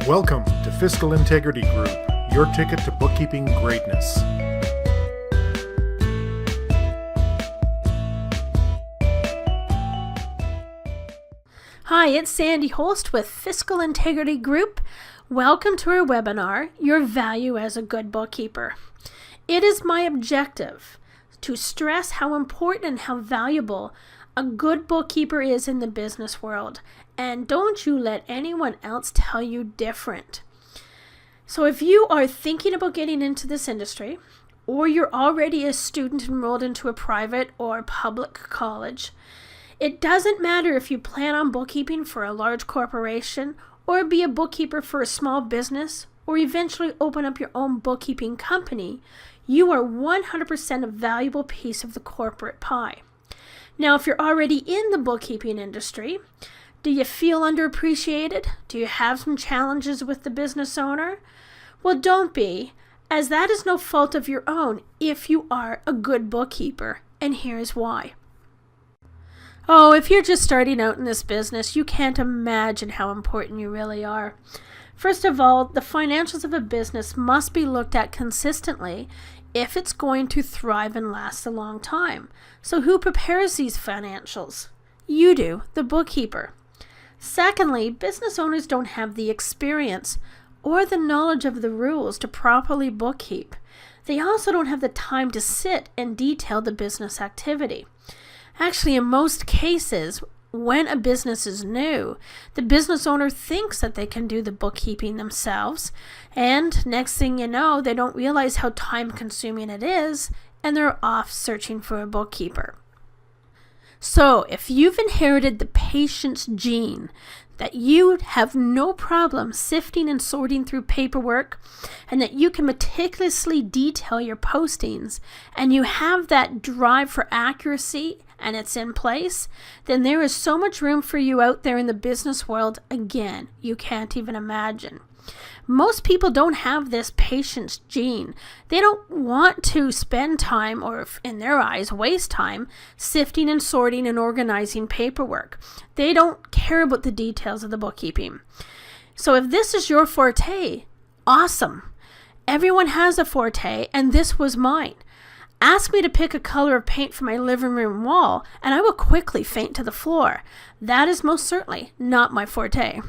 Welcome to Fiscal Integrity Group, your ticket to bookkeeping greatness. Hi, it's Sandy, host with Fiscal Integrity Group. Welcome to our webinar, Your Value as a Good Bookkeeper. It is my objective to stress how important and how valuable a good bookkeeper is in the business world. And don't you let anyone else tell you different. So if you are thinking about getting into this industry, or you're already a student enrolled into a private or public college, it doesn't matter if you plan on bookkeeping for a large corporation, or be a bookkeeper for a small business, or eventually open up your own bookkeeping company, you are 100% a valuable piece of the corporate pie. Now, if you're already in the bookkeeping industry, do you feel underappreciated? Do you have some challenges with the business owner? Well, don't be, as that is no fault of your own if you are a good bookkeeper, and here's why. Oh, if you're just starting out in this business, you can't imagine how important you really are. First of all, the financials of a business must be looked at consistently if it's going to thrive and last a long time. So who prepares these financials? You do, the bookkeeper. Secondly, business owners don't have the experience or the knowledge of the rules to properly bookkeep. They also don't have the time to sit and detail the business activity. Actually, in most cases, when a business is new, the business owner thinks that they can do the bookkeeping themselves, and next thing you know, they don't realize how time-consuming it is, and they're off searching for a bookkeeper. So, if you've inherited the patience gene, that you have no problem sifting and sorting through paperwork, and that you can meticulously detail your postings, and you have that drive for accuracy and it's in place, then there is so much room for you out there in the business world, again, you can't even imagine. Most people don't have this patience gene. They don't want to spend time, or in their eyes, waste time, sifting and sorting and organizing paperwork. They don't care about the details of the bookkeeping. So if this is your forte, awesome. Everyone has a forte, and this was mine. Ask me to pick a color of paint for my living room wall, and I will quickly faint to the floor. That is most certainly not my forte.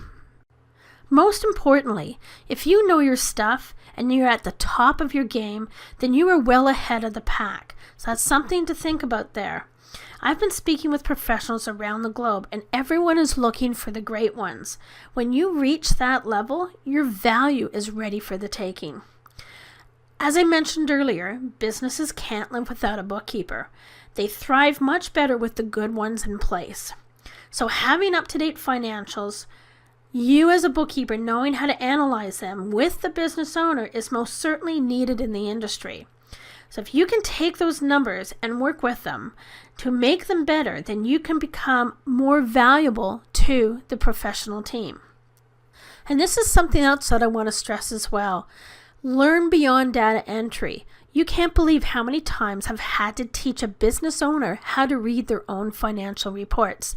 Most importantly, if you know your stuff and you're at the top of your game, then you are well ahead of the pack. So that's something to think about there. I've been speaking with professionals around the globe, and everyone is looking for the great ones. When you reach that level, your value is ready for the taking. As I mentioned earlier, businesses can't live without a bookkeeper. They thrive much better with the good ones in place. So having up-to-date financials, you as a bookkeeper knowing how to analyze them with the business owner is most certainly needed in the industry. So if you can take those numbers and work with them to make them better, then you can become more valuable to the professional team. And this is something else that I want to stress as well. Learn beyond data entry. You can't believe how many times I've had to teach a business owner how to read their own financial reports.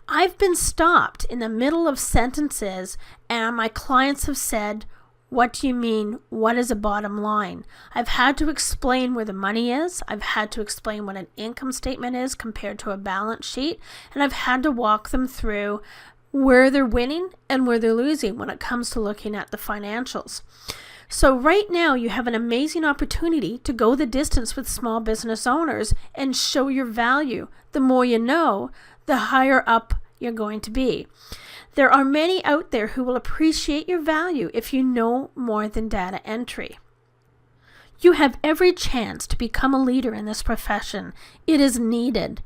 I've been stopped in the middle of sentences, and my clients have said, "What do you mean? What is a bottom line?" I've had to explain where the money is. I've had to explain what an income statement is compared to a balance sheet, and I've had to walk them through where they're winning and where they're losing when it comes to looking at the financials. So right now you have an amazing opportunity to go the distance with small business owners and show your value. The more you know, the higher up you're going to be. There are many out there who will appreciate your value if you know more than data entry. You have every chance to become a leader in this profession. It is needed.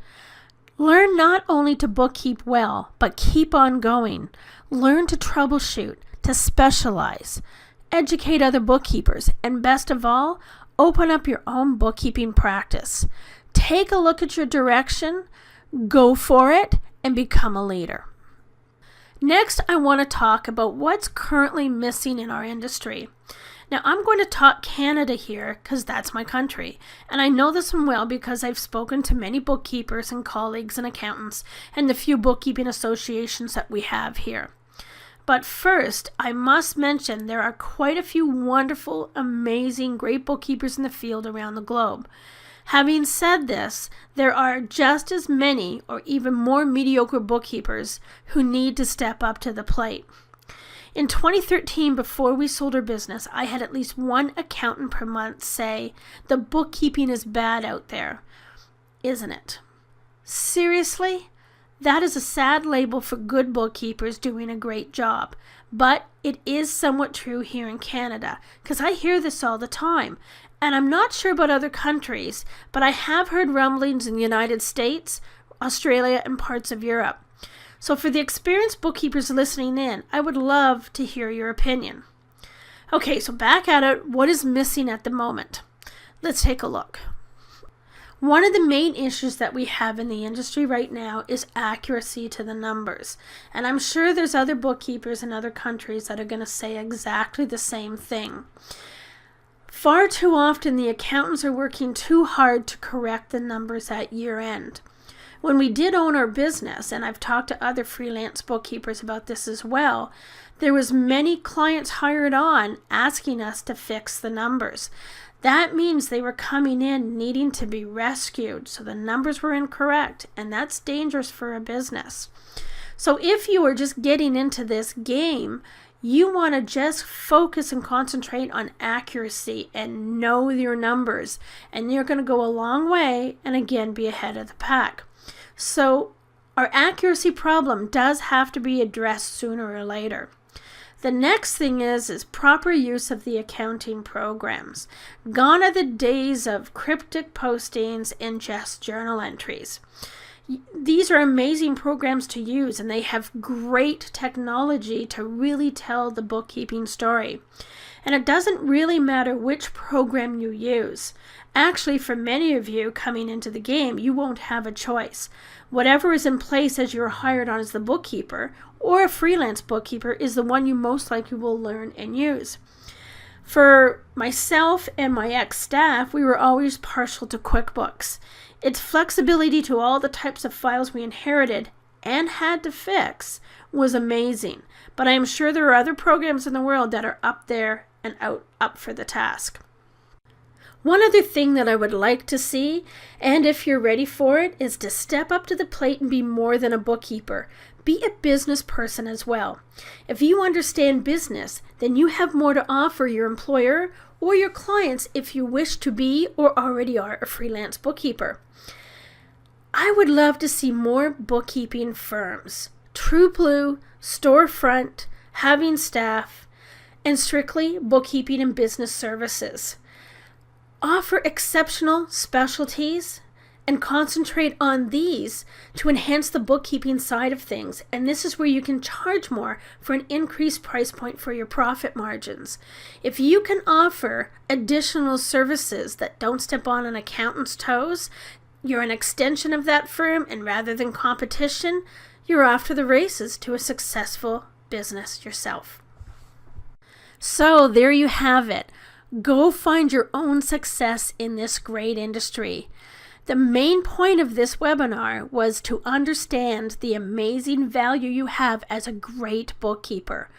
Learn not only to bookkeep well, but keep on going. Learn to troubleshoot, to specialize. Educate other bookkeepers, and best of all, open up your own bookkeeping practice. Take a look at your direction, go for it, and become a leader. Next, I want to talk about what's currently missing in our industry. Now, I'm going to talk Canada here because that's my country, and I know this one well because I've spoken to many bookkeepers and colleagues and accountants and the few bookkeeping associations that we have here. But first, I must mention there are quite a few wonderful, amazing, great bookkeepers in the field around the globe. Having said this, there are just as many or even more mediocre bookkeepers who need to step up to the plate. In 2013, before we sold our business, I had at least one accountant per month say, "The bookkeeping is bad out there." Isn't it? Seriously? That is a sad label for good bookkeepers doing a great job. But it is somewhat true here in Canada, because I hear this all the time. And I'm not sure about other countries, but I have heard rumblings in the United States, Australia, and parts of Europe. So for the experienced bookkeepers listening in, I would love to hear your opinion. Okay, so back at it, what is missing at the moment? Let's take a look. One of the main issues that we have in the industry right now is accuracy to the numbers. And I'm sure there's other bookkeepers in other countries that are going to say exactly the same thing. Far too often, the accountants are working too hard to correct the numbers at year end. When we did own our business, and I've talked to other freelance bookkeepers about this as well, there was many clients hired on asking us to fix the numbers. That means they were coming in needing to be rescued, so the numbers were incorrect, and that's dangerous for a business. So if you are just getting into this game, you want to just focus and concentrate on accuracy and know your numbers, and you're going to go a long way and again be ahead of the pack. So our accuracy problem does have to be addressed sooner or later. The next thing is proper use of the accounting programs. Gone are the days of cryptic postings and just journal entries. These are amazing programs to use, and they have great technology to really tell the bookkeeping story. And it doesn't really matter which program you use. Actually, for many of you coming into the game, you won't have a choice. Whatever is in place as you're hired on as the bookkeeper or a freelance bookkeeper is the one you most likely will learn and use. For myself and my ex-staff, we were always partial to QuickBooks. Its flexibility to all the types of files we inherited and had to fix was amazing. But I am sure there are other programs in the world that are up there and up for the task. One other thing that I would like to see, and if you're ready for it, is to step up to the plate and be more than a bookkeeper. Be a business person as well. If you understand business, then you have more to offer your employer or your clients if you wish to be or already are a freelance bookkeeper. I would love to see more bookkeeping firms, true blue, storefront, having staff, and strictly bookkeeping and business services. Offer exceptional specialties and concentrate on these to enhance the bookkeeping side of things. And this is where you can charge more for an increased price point for your profit margins. If you can offer additional services that don't step on an accountant's toes, you're an extension of that firm, and rather than competition, you're off to the races to a successful business yourself. So there you have it. Go find your own success in this great industry. The main point of this webinar was to understand the amazing value you have as a great bookkeeper.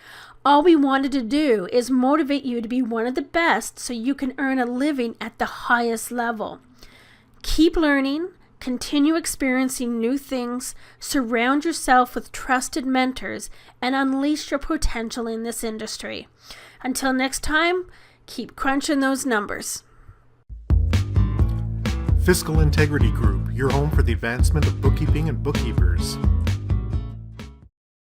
All we wanted to do is motivate you to be one of the best so you can earn a living at the highest level. Keep learning, continue experiencing new things, surround yourself with trusted mentors, and unleash your potential in this industry. Until next time, keep crunching those numbers. Fiscal Integrity Group, your home for the advancement of bookkeeping and bookkeepers.